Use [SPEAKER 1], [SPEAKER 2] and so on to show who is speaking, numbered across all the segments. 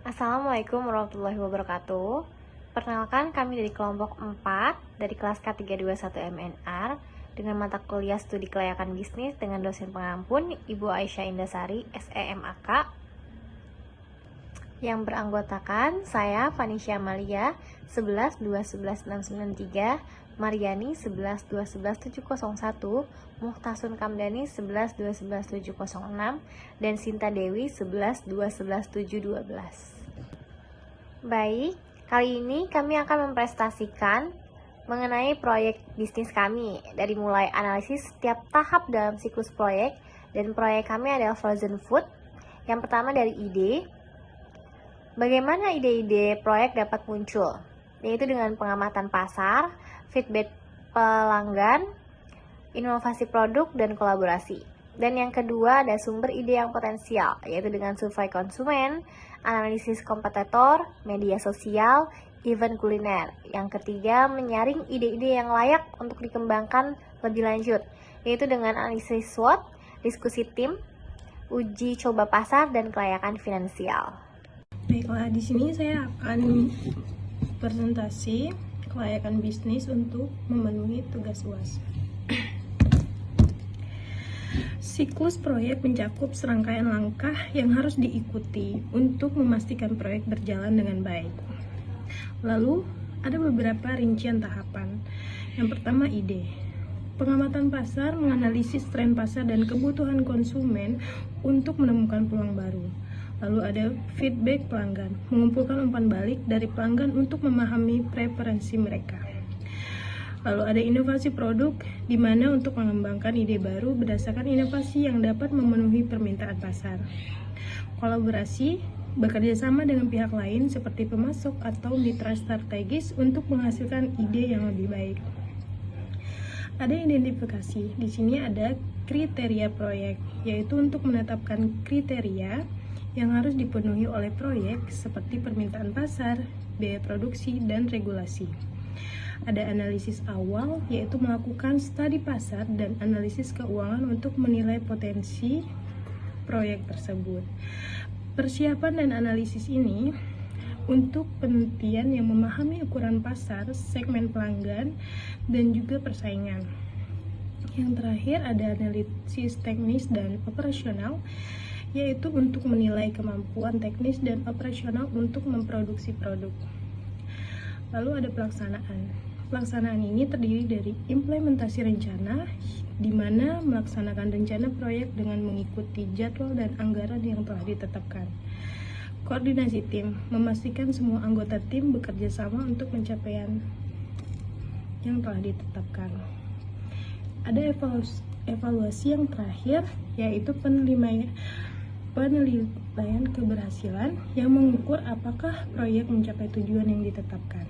[SPEAKER 1] Assalamualaikum warahmatullahi wabarakatuh. Perkenalkan, kami dari kelompok 4 dari kelas K321 MNR dengan mata kuliah studi kelayakan bisnis dengan dosen pengampun Ibu Aisyah Indasari, SEMAK, yang beranggotakan saya Vanisha Amalia 11 2 11 693, Mariani 11 2 11 701, Muhtasun Kamdani 11 2 11 706, dan Sinta Dewi 11 2 11 712. Baik, kali ini kami akan mempresentasikan mengenai proyek bisnis kami dari mulai analisis setiap tahap dalam siklus proyek, dan proyek kami adalah frozen food. Yang pertama dari ide. Bagaimana ide-ide proyek dapat muncul? Yaitu dengan pengamatan pasar, feedback pelanggan, inovasi produk, dan kolaborasi. Dan yang kedua ada sumber ide yang potensial, yaitu dengan survei konsumen, analisis kompetitor, media sosial, event kuliner. Yang ketiga, menyaring ide-ide yang layak untuk dikembangkan lebih lanjut, yaitu dengan analisis SWOT, diskusi tim, uji coba pasar, dan kelayakan finansial.
[SPEAKER 2] Baiklah, di sini saya akan presentasi kelayakan bisnis untuk memenuhi tugas UAS. Siklus proyek mencakup serangkaian langkah yang harus diikuti untuk memastikan proyek berjalan dengan baik. Lalu, ada beberapa rincian tahapan. Yang pertama, ide. Pengamatan pasar menganalisis tren pasar dan kebutuhan konsumen untuk menemukan peluang baru. Lalu ada feedback pelanggan, mengumpulkan umpan balik dari pelanggan untuk memahami preferensi mereka. Lalu ada inovasi produk, di mana untuk mengembangkan ide baru berdasarkan inovasi yang dapat memenuhi permintaan pasar. Kolaborasi, bekerja sama dengan pihak lain seperti pemasok atau mitra strategis untuk menghasilkan ide yang lebih baik. Ada identifikasi, di sini ada kriteria proyek, yaitu untuk menetapkan kriteria yang harus dipenuhi oleh proyek seperti permintaan pasar, biaya produksi, dan regulasi. Ada analisis awal, yaitu melakukan studi pasar dan analisis keuangan untuk menilai potensi proyek tersebut. Persiapan dan analisis ini untuk penelitian yang memahami ukuran pasar, segmen pelanggan, dan juga persaingan. Yang terakhir ada analisis teknis dan operasional, yaitu untuk menilai kemampuan teknis dan operasional untuk memproduksi produk. Lalu ada pelaksanaan. Pelaksanaan ini terdiri dari implementasi rencana, di mana melaksanakan rencana proyek dengan mengikuti jadwal dan anggaran yang telah ditetapkan. Koordinasi tim, memastikan semua anggota tim bekerja sama untuk pencapaian yang telah ditetapkan. Ada evaluasi yang terakhir, yaitu penilaian keberhasilan yang mengukur apakah proyek mencapai tujuan yang ditetapkan.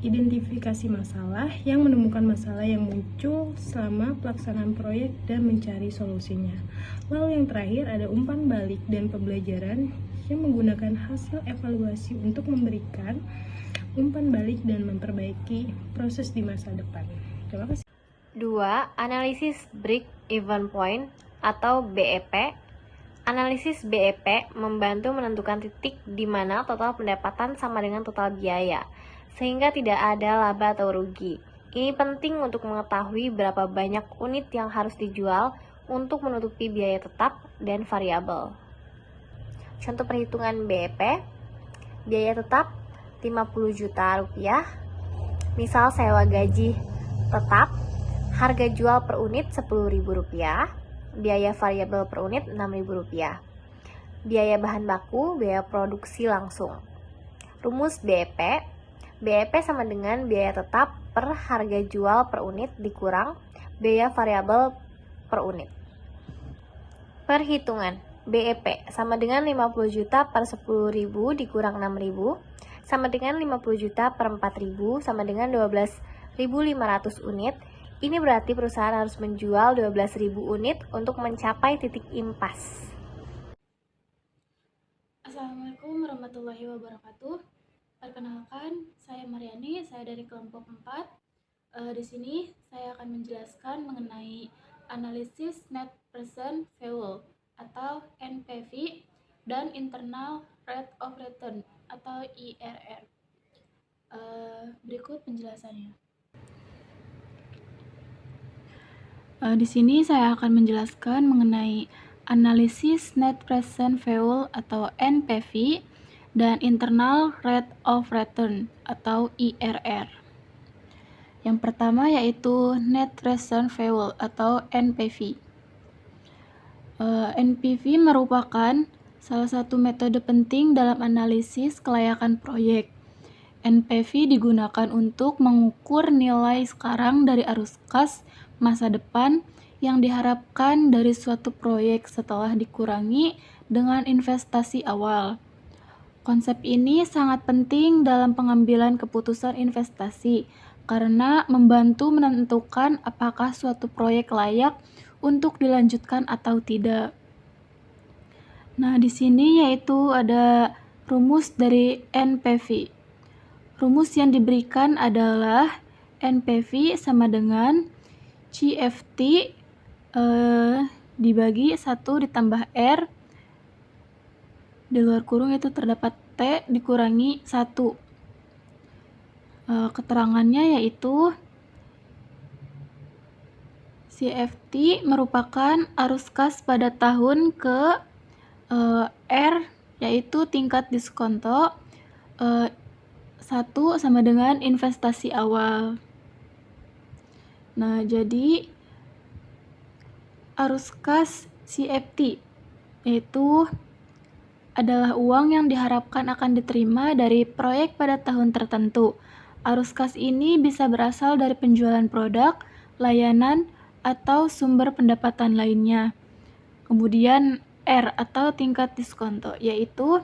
[SPEAKER 2] Identifikasi masalah, yang menemukan masalah yang muncul selama pelaksanaan proyek dan mencari solusinya. Lalu yang terakhir ada umpan balik dan pembelajaran, yang menggunakan hasil evaluasi untuk memberikan umpan balik dan memperbaiki proses di masa depan. Terima kasih.
[SPEAKER 1] 2. Analisis Break Even Point atau BEP. Analisis BEP membantu menentukan titik di mana total pendapatan sama dengan total biaya, sehingga tidak ada laba atau rugi. Ini penting untuk mengetahui berapa banyak unit yang harus dijual untuk menutupi biaya tetap dan variabel. Contoh perhitungan BEP, biaya tetap 50 juta rupiah, misal sewa gaji tetap, harga jual per unit 10.000 rupiah, biaya variabel per unit 6.000 rupiah, biaya bahan baku, biaya produksi langsung. Rumus BEP, BEP sama dengan biaya tetap per harga jual per unit dikurang biaya variabel per unit. Perhitungan BEP sama dengan 50 juta per 10.000 dikurang 6.000 sama dengan 50 juta per 4.000 sama dengan 12.500 unit. Ini berarti perusahaan harus menjual 12.000 unit untuk mencapai titik impas.
[SPEAKER 3] Assalamualaikum warahmatullahi wabarakatuh. Perkenalkan, saya Mariani, saya dari kelompok 4. Di sini saya akan menjelaskan mengenai analisis net present value atau NPV dan internal Rate of Return atau IRR. Berikut penjelasannya. Di sini saya akan menjelaskan mengenai analisis Net Present Value atau NPV dan Internal Rate of Return atau IRR. Yang pertama yaitu Net Present Value atau NPV. NPV merupakan salah satu metode penting dalam analisis kelayakan proyek. NPV digunakan untuk mengukur nilai sekarang dari arus kas masa depan yang diharapkan dari suatu proyek setelah dikurangi dengan investasi awal. Konsep ini sangat penting dalam pengambilan keputusan investasi karena membantu menentukan apakah suatu proyek layak untuk dilanjutkan atau tidak. Nah, di sini yaitu ada rumus dari NPV. Rumus yang diberikan adalah NPV sama dengan CFT dibagi 1 ditambah R, di luar kurung itu terdapat T dikurangi 1. Keterangannya yaitu CFT merupakan arus kas pada tahun ke R yaitu tingkat diskonto 1 sama dengan investasi awal. Nah, jadi arus kas CFT yaitu adalah uang yang diharapkan akan diterima dari proyek pada tahun tertentu. Arus kas ini bisa berasal dari penjualan produk, layanan, atau sumber pendapatan lainnya. Kemudian R atau tingkat diskonto, yaitu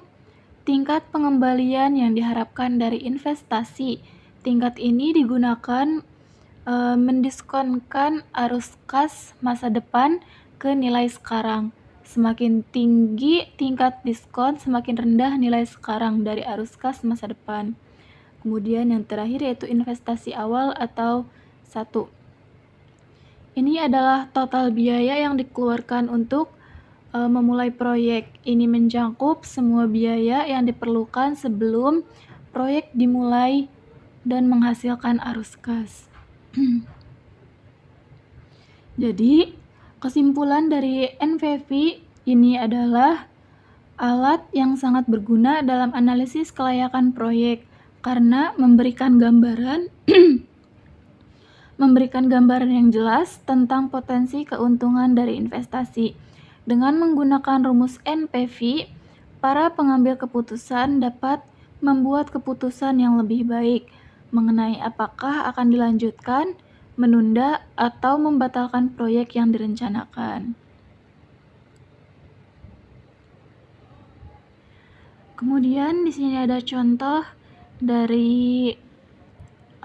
[SPEAKER 3] tingkat pengembalian yang diharapkan dari investasi. Tingkat ini digunakan mendiskonkan arus kas masa depan ke nilai sekarang. Semakin tinggi tingkat diskon, semakin rendah nilai sekarang dari arus kas masa depan. Kemudian yang terakhir yaitu investasi awal atau 1. Ini adalah total biaya yang dikeluarkan untuk memulai proyek. Ini mencakup semua biaya yang diperlukan sebelum proyek dimulai dan menghasilkan arus kas. Jadi, kesimpulan dari NPV ini adalah alat yang sangat berguna dalam analisis kelayakan proyek karena memberikan gambaran yang jelas tentang potensi keuntungan dari investasi. Dengan menggunakan rumus NPV, para pengambil keputusan dapat membuat keputusan yang lebih baik mengenai apakah akan dilanjutkan, menunda, atau membatalkan proyek yang direncanakan. Kemudian di sini ada contoh dari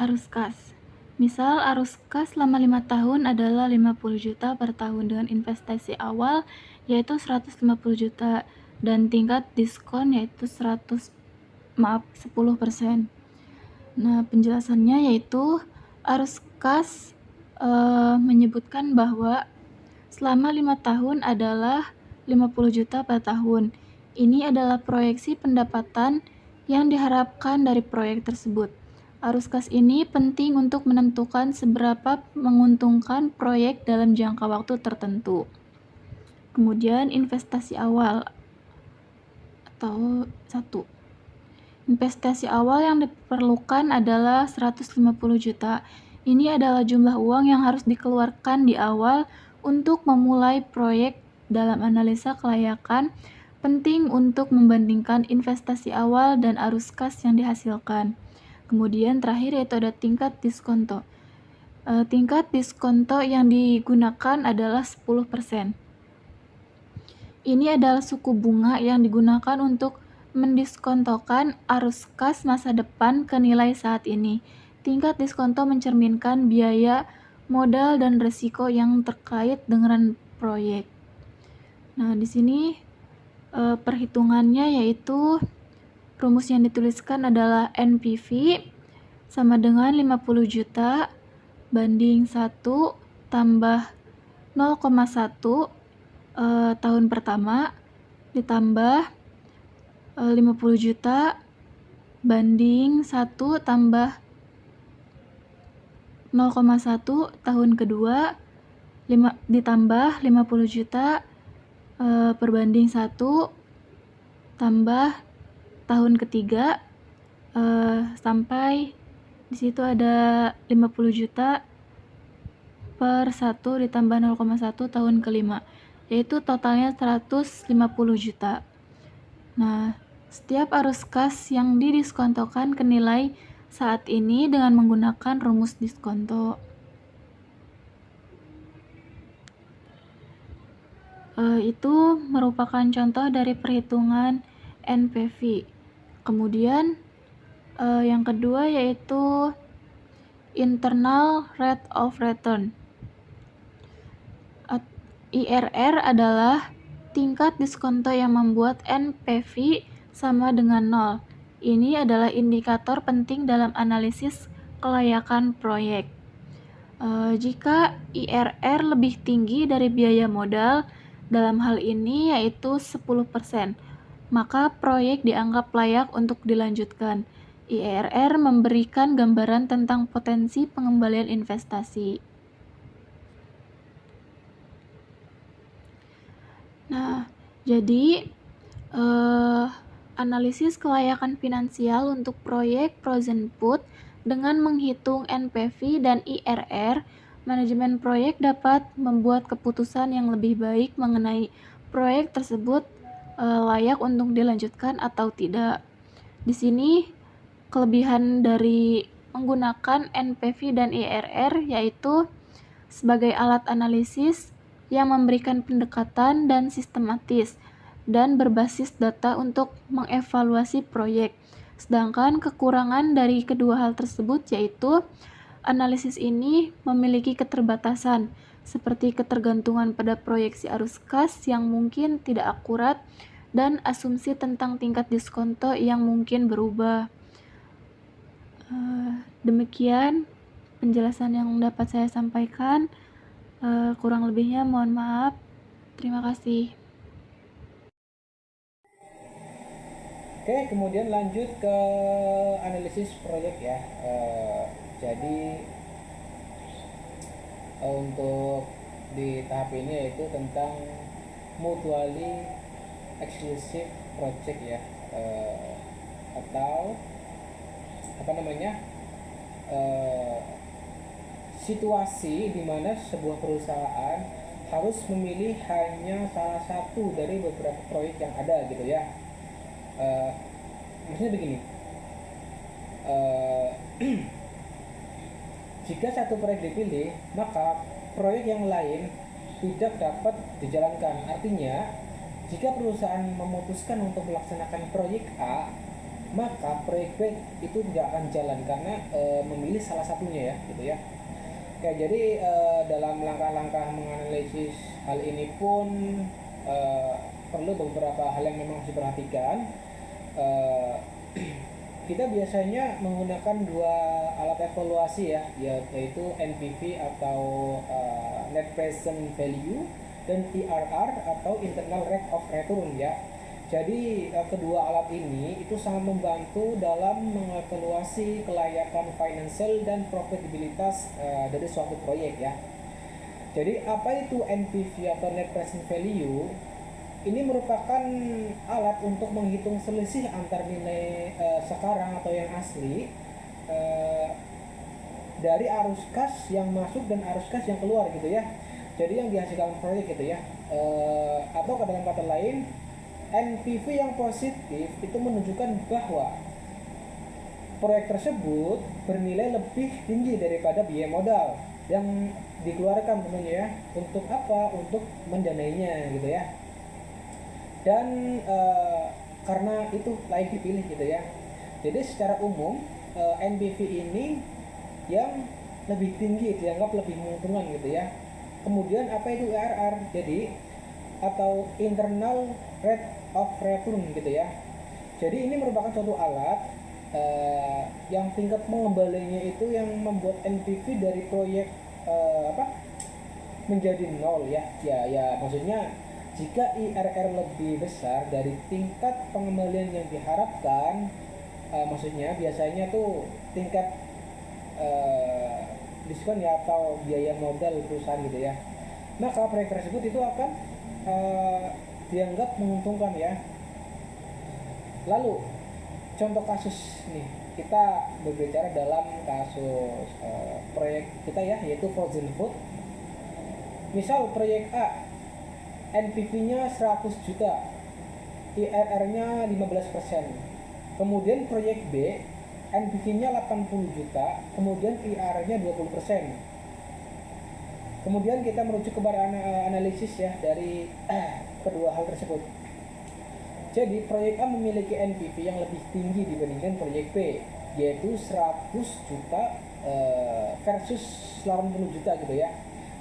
[SPEAKER 3] arus kas. Misal arus kas selama 5 tahun adalah 50 juta per tahun dengan investasi awal yaitu 150 juta dan tingkat diskon yaitu 10%. Nah, penjelasannya yaitu arus kas menyebutkan bahwa selama 5 tahun adalah 50 juta per tahun. Ini adalah proyeksi pendapatan yang diharapkan dari proyek tersebut. Arus kas ini penting untuk menentukan seberapa menguntungkan proyek dalam jangka waktu tertentu. Kemudian investasi awal atau 1. Investasi awal yang diperlukan adalah 150 juta. Ini adalah jumlah uang yang harus dikeluarkan di awal untuk memulai proyek. Dalam analisa kelayakan, penting untuk membandingkan investasi awal dan arus kas yang dihasilkan. Kemudian terakhir yaitu ada tingkat diskonto. Tingkat diskonto yang digunakan adalah 10%. Ini adalah suku bunga yang digunakan untuk mendiskontokan arus kas masa depan ke nilai saat ini. Tingkat diskonto mencerminkan biaya, modal, dan risiko yang terkait dengan proyek. Nah, di sini perhitungannya yaitu rumus yang dituliskan adalah NPV sama dengan 50 juta banding 1 tambah 0,1 tahun pertama ditambah 50 juta banding 1 tambah 0,1 tahun kedua ditambah 50 juta perbanding 1 tambah tahun ketiga sampai di situ ada 50 juta per 1 ditambah 0,1 tahun kelima, yaitu totalnya 150 juta. Nah, setiap arus kas yang didiskontokan ke nilai saat ini dengan menggunakan rumus diskonto. Itu merupakan contoh dari perhitungan NPV. Kemudian yang kedua yaitu internal rate of return. IRR adalah tingkat diskonto yang membuat NPV sama dengan 0. Ini adalah indikator penting dalam analisis kelayakan proyek. Jika IRR lebih tinggi dari biaya modal, dalam hal ini yaitu 10%, maka proyek dianggap layak untuk dilanjutkan. IRR memberikan gambaran tentang potensi pengembalian investasi. Nah, jadi analisis kelayakan finansial untuk proyek frozen put dengan menghitung NPV dan IRR, manajemen proyek dapat membuat keputusan yang lebih baik mengenai proyek tersebut layak untuk dilanjutkan atau tidak. Di sini kelebihan dari menggunakan NPV dan IRR yaitu sebagai alat analisis yang memberikan pendekatan dan sistematis dan berbasis data untuk mengevaluasi proyek. Sedangkan kekurangan dari kedua hal tersebut yaitu analisis ini memiliki keterbatasan seperti ketergantungan pada proyeksi arus kas yang mungkin tidak akurat dan asumsi tentang tingkat diskonto yang mungkin berubah. Demikian penjelasan yang dapat saya sampaikan. Kurang lebihnya mohon maaf. Terima kasih.
[SPEAKER 4] Oke, kemudian lanjut ke analisis proyek ya. Jadi untuk di tahap ini yaitu tentang mutually exclusive project ya, atau apa namanya, situasi di mana sebuah perusahaan harus memilih hanya salah satu dari beberapa proyek yang ada gitu ya. Maksudnya begini, jika satu proyek dipilih maka proyek yang lain tidak dapat dijalankan. Artinya jika perusahaan memutuskan untuk melaksanakan proyek A, maka proyek B itu tidak akan jalan karena memilih salah satunya ya gitu ya. Oke, jadi dalam langkah-langkah menganalisis hal ini pun perlu beberapa hal yang memang harus diperhatikan. Kita biasanya menggunakan dua alat evaluasi ya, yaitu NPV atau Net Present Value dan IRR atau Internal Rate of Return ya. Jadi kedua alat ini itu sangat membantu dalam mengevaluasi kelayakan financial dan profitabilitas dari suatu proyek ya. Jadi apa itu NPV atau Net Present Value? Ini merupakan alat untuk menghitung selisih antar nilai sekarang atau yang asli dari arus kas yang masuk dan arus kas yang keluar gitu ya. Jadi yang dihasilkan proyek gitu ya. Atau dalam kata lain, NPV yang positif itu menunjukkan bahwa proyek tersebut bernilai lebih tinggi daripada biaya modal yang dikeluarkan tentunya ya. Untuk apa? Untuk mendanainya gitu ya. Dan karena itu layak dipilih gitu ya. Jadi secara umum NPV ini yang lebih tinggi dianggap lebih menguntungkan gitu ya. Kemudian apa itu IRR? Jadi atau Internal Rate of Return gitu ya. Jadi ini merupakan suatu alat yang tingkat pengembaliannya itu yang membuat NPV dari proyek menjadi nol ya. Ya maksudnya jika IRR lebih besar dari tingkat pengembalian yang diharapkan, maksudnya biasanya tuh tingkat diskon ya atau biaya modal perusahaan gitu ya, maka proyek tersebut itu akan dianggap menguntungkan ya. Lalu contoh kasus nih, kita berbicara dalam kasus proyek kita ya, yaitu frozen food. Misal proyek A NPV-nya 100 juta, IRR-nya 15%. Kemudian proyek B NPV-nya 80 juta, kemudian IRR-nya 20%. Kemudian kita merujuk kepada analisis ya dari kedua hal tersebut. Jadi proyek A memiliki NPV yang lebih tinggi dibandingkan proyek B, yaitu 100 juta versus 80 juta gitu ya.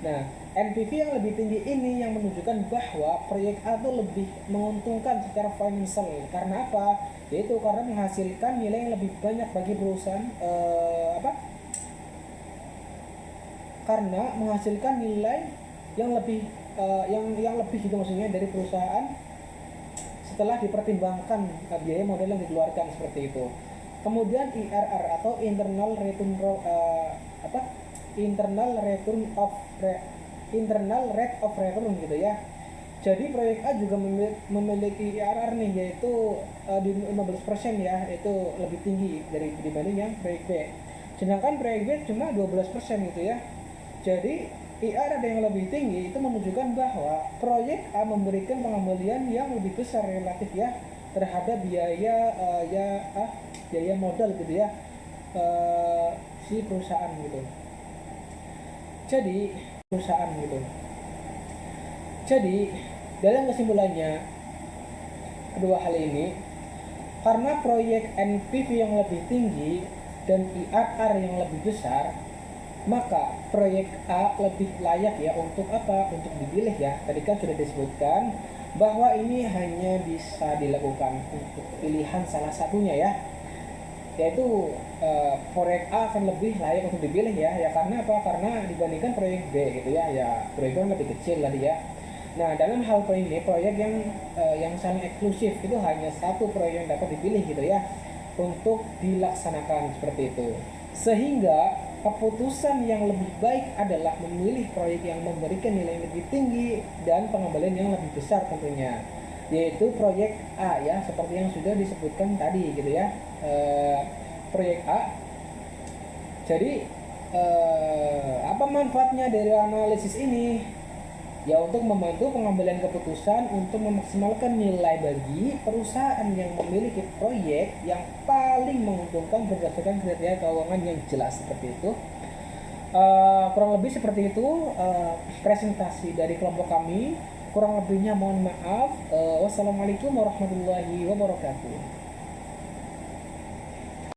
[SPEAKER 4] Nah, NPV yang lebih tinggi ini yang menunjukkan bahwa proyek A itu lebih menguntungkan secara financial. Karena apa? Yaitu karena menghasilkan nilai yang lebih banyak bagi perusahaan karena menghasilkan nilai yang lebih yang lebih gitu maksudnya dari perusahaan setelah dipertimbangkan biaya modal yang dikeluarkan seperti itu. Kemudian IRR atau internal rate of return gitu ya. Jadi proyek A juga memiliki IRR nih, yaitu di 15% ya, itu lebih tinggi dibanding yang proyek B. Sedangkan proyek B cuma 12% gitu ya. Jadi IRR yang lebih tinggi itu menunjukkan bahwa proyek A memberikan pengembalian yang lebih besar relatif ya terhadap biaya modal gitu ya si perusahaan gitu. Jadi dalam kesimpulannya, kedua hal ini, karena proyek NPV yang lebih tinggi dan IRR yang lebih besar, maka proyek A lebih layak ya untuk apa? Untuk dipilih ya. Tadi kan sudah disebutkan bahwa ini hanya bisa dilakukan untuk pilihan salah satunya ya, yaitu proyek A akan lebih layak untuk dipilih ya karena apa? Karena dibandingkan proyek B gitu ya, proyek B lebih kecil tadi ya. Nah, dalam hal ini proyek yang saling eksklusif itu hanya satu proyek yang dapat dipilih gitu ya untuk dilaksanakan seperti itu. Sehingga keputusan yang lebih baik adalah memilih proyek yang memberikan nilai yang lebih tinggi dan pengembalian yang lebih besar tentunya, yaitu proyek A ya, seperti yang sudah disebutkan tadi gitu ya. Proyek A. Jadi apa manfaatnya dari analisis ini? Ya untuk membantu pengambilan keputusan untuk memaksimalkan nilai bagi perusahaan yang memiliki proyek yang paling menguntungkan berdasarkan kriteria keuangan yang jelas seperti itu. Kurang lebih seperti itu presentasi dari kelompok kami. Kurang lebihnya mohon maaf. Wassalamualaikum warahmatullahi wabarakatuh.